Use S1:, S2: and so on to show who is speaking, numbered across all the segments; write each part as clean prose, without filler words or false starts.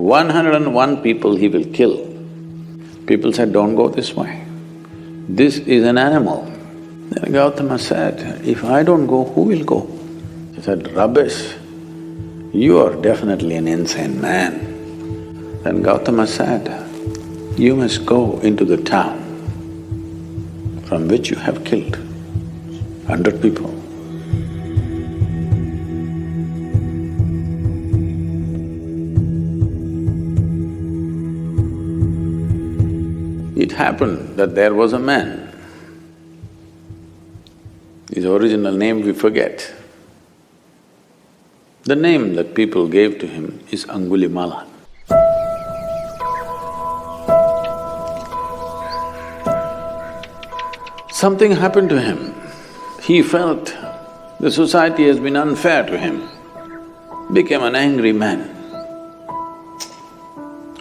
S1: 101 people he will kill. People said, don't go this way. This is an animal. Then Gautama said, if I don't go, who will go? He said, rubbish, you are definitely an insane man. Then Gautama said, you must go into the town from which you have killed 100 people. It happened that there was a man, his original name we forget. The name that people gave to him is Angulimala. Something happened to him. He felt the society has been unfair to him, became an angry man.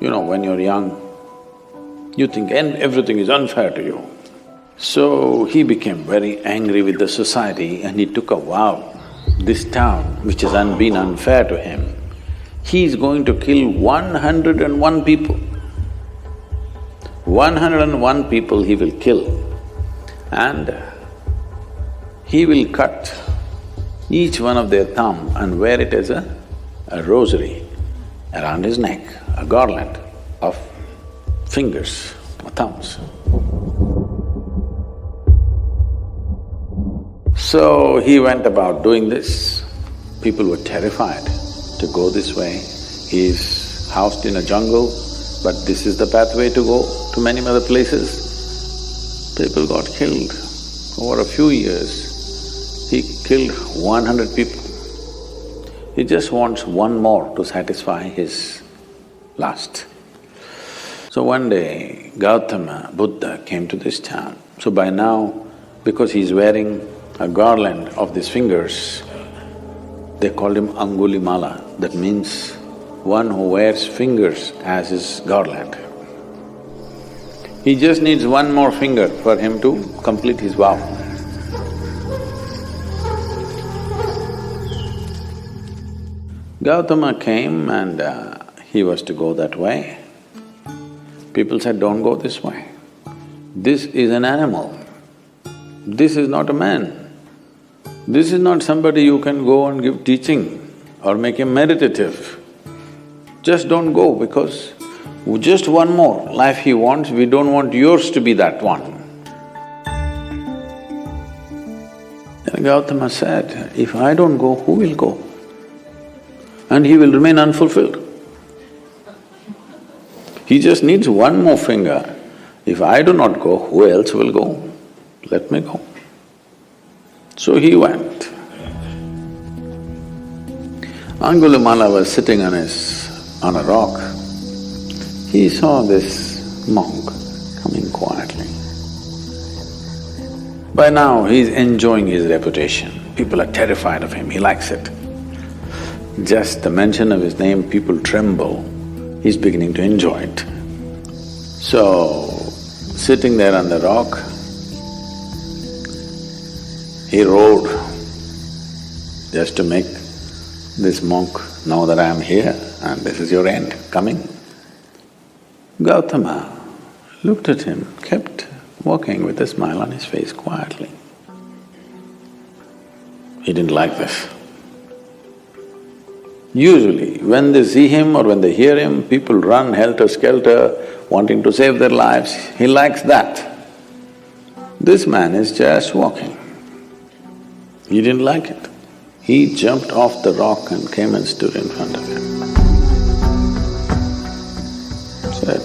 S1: You know, when you're young, you think everything is unfair to you. So he became very angry with the society and he took a vow, this town which has been unfair to him, he is going to kill 101 people. 101 people he will kill and he will cut each one of their thumb and wear it as a rosary around his neck, a garland of fingers or thumbs. So he went about doing this. People were terrified to go this way. He is housed in a jungle, but this is the pathway to go to many other places. People got killed. Over a few years, he killed 100 people. He just wants one more to satisfy his lust. So one day, Gautama Buddha came to this town. So by now, because he's wearing a garland of these fingers, they called him Angulimala. That means one who wears fingers as his garland. He just needs one more finger for him to complete his vow. Gautama came and he was to go that way. People said, don't go this way. This is an animal. This is not a man. This is not somebody you can go and give teaching or make him meditative. Just don't go because just one more life he wants, we don't want yours to be that one. And Gautama said, if I don't go, who will go? And he will remain unfulfilled. He just needs one more finger. If I do not go, who else will go? Let me go. So he went. Angulimala was sitting on a rock. He saw this monk coming quietly. By now, he's enjoying his reputation. People are terrified of him, he likes it. Just the mention of his name, people tremble. He's beginning to enjoy it. So, sitting there on the rock, he roared just to make this monk know that I am here and this is your end coming. Gautama looked at him, kept walking with a smile on his face quietly. He didn't like this. Usually, when they see him or when they hear him, people run helter-skelter, wanting to save their lives. He likes that. This man is just walking. He didn't like it. He jumped off the rock and came and stood in front of him. Said,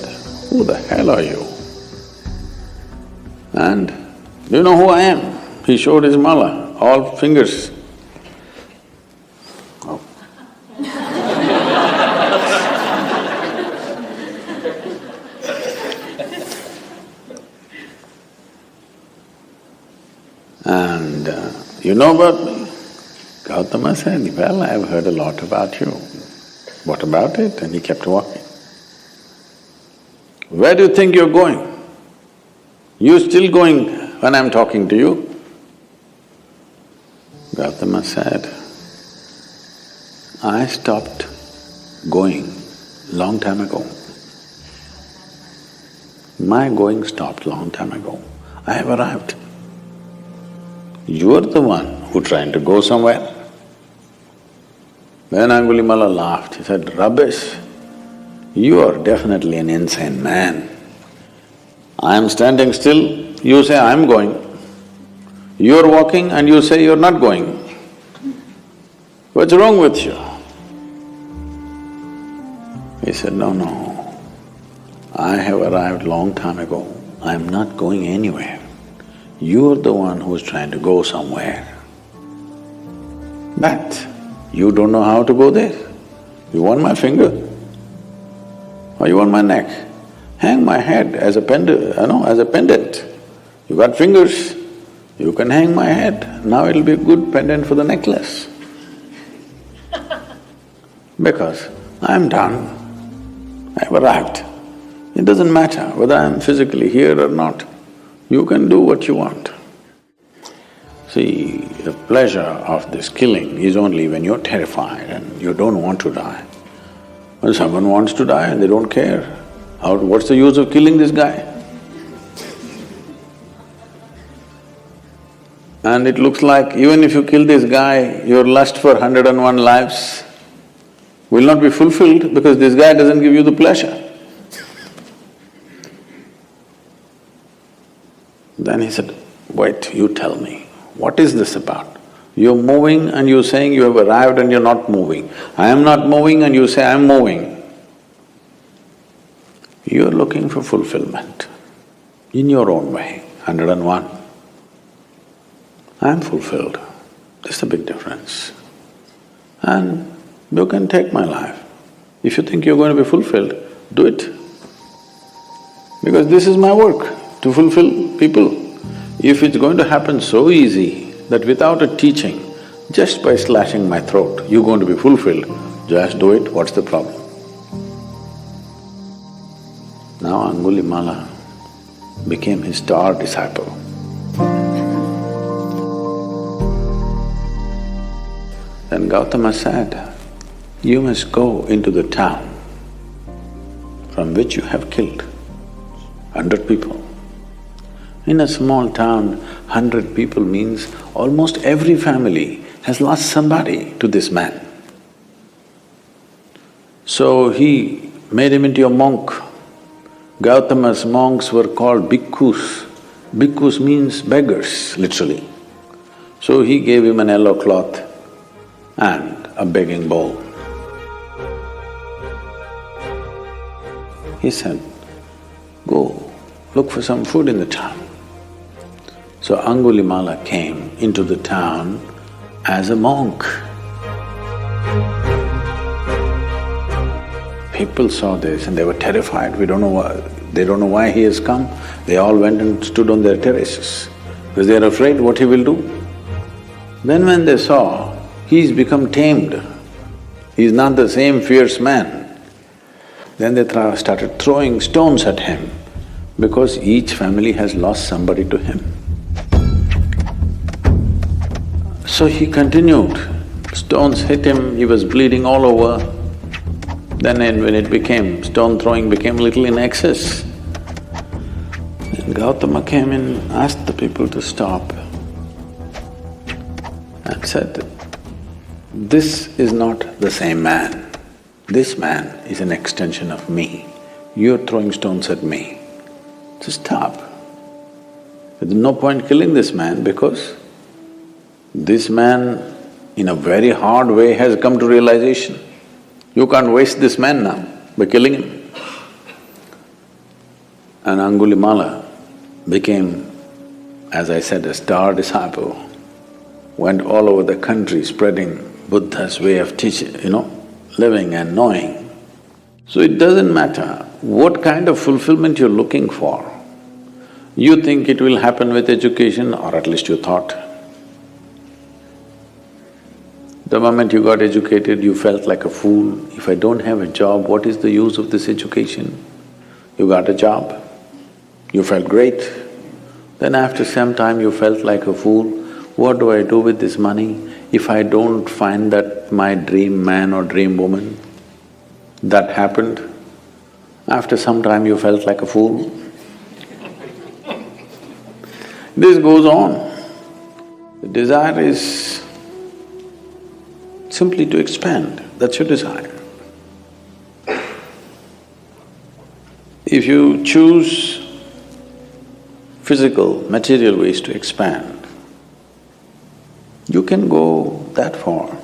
S1: who the hell are you? And, do you know who I am? He showed his mala, all fingers. Oh. And, you know about me? Gautama said, well, I've heard a lot about you. What about it? And he kept walking. Where do you think you're going? You still going when I'm talking to you? Gautama said, I stopped going long time ago. My going stopped long time ago. I have arrived. You're the one who trying to go somewhere. Then Angulimala laughed, he said, rubbish, you are definitely an insane man. I am standing still, you say I'm going. You're walking and you say you're not going. What's wrong with you? He said, no, I have arrived long time ago, I'm not going anywhere. You're the one who's trying to go somewhere. But you don't know how to go there. You want my finger? Or you want my neck? Hang my head as a pendant, You got fingers, you can hang my head. Now it'll be a good pendant for the necklace. Because I'm done, I've arrived. It doesn't matter whether I'm physically here or not. You can do what you want. See, the pleasure of this killing is only when you're terrified and you don't want to die. When someone wants to die and they don't care, what's the use of killing this guy? And it looks like even if you kill this guy, your lust for 101 lives will not be fulfilled because this guy doesn't give you the pleasure. Then he said, wait, you tell me, what is this about? You're moving and you're saying you have arrived and you're not moving. I am not moving and you say I'm moving. You're looking for fulfillment in your own way, 101. I'm fulfilled, that's a big difference. And you can take my life. If you think you're going to be fulfilled, do it. Because this is my work, to fulfill people. If it's going to happen so easy that without a teaching, just by slashing my throat, you're going to be fulfilled, just do it, what's the problem? Now Angulimala became his star disciple. Then Gautama said, you must go into the town from which you have killed 100 people. In a small town, 100 people means almost every family has lost somebody to this man. So he made him into a monk. Gautama's monks were called bhikkhus. Bhikkhus means beggars, literally. So he gave him an yellow cloth and a begging bowl. He said, go look for some food in the town. So Angulimala came into the town as a monk. People saw this and they were terrified, they don't know why he has come. They all went and stood on their terraces because they are afraid what he will do. Then when they saw he's become tamed, he's not the same fierce man, then they started throwing stones at him because each family has lost somebody to him. So he continued, stones hit him, he was bleeding all over. Then when it became… stone throwing became little in excess. And Gautama came in, asked the people to stop and said, this is not the same man. This man is an extension of me. You're throwing stones at me. So stop. There's no point killing this man because this man in a very hard way has come to realization. You can't waste this man now by killing him. And Angulimala became, as I said, a star disciple, went all over the country spreading Buddha's way of teaching, living and knowing. So it doesn't matter what kind of fulfillment you're looking for. You think it will happen with education, or at least you thought. The moment you got educated, you felt like a fool. If I don't have a job, what is the use of this education? You got a job, you felt great. Then after some time you felt like a fool. What do I do with this money if I don't find that my dream man or dream woman? That happened. After some time you felt like a fool. This goes on. The desire is simply to expand, that's your desire. If you choose physical, material ways to expand, you can go that far,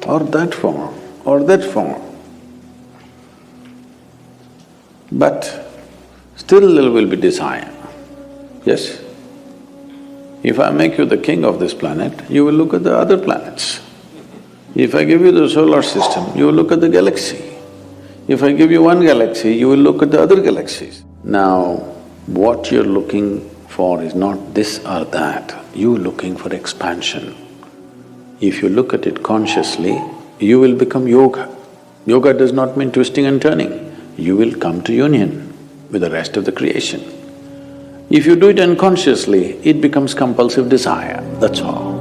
S1: or that far, or that far. But still there will be desire, yes? If I make you the king of this planet, you will look at the other planets. If I give you the solar system, you will look at the galaxy. If I give you one galaxy, you will look at the other galaxies. Now, what you're looking for is not this or that, you're looking for expansion. If you look at it consciously, you will become yoga. Yoga does not mean twisting and turning. You will come to union with the rest of the creation. If you do it unconsciously, it becomes compulsive desire, that's all.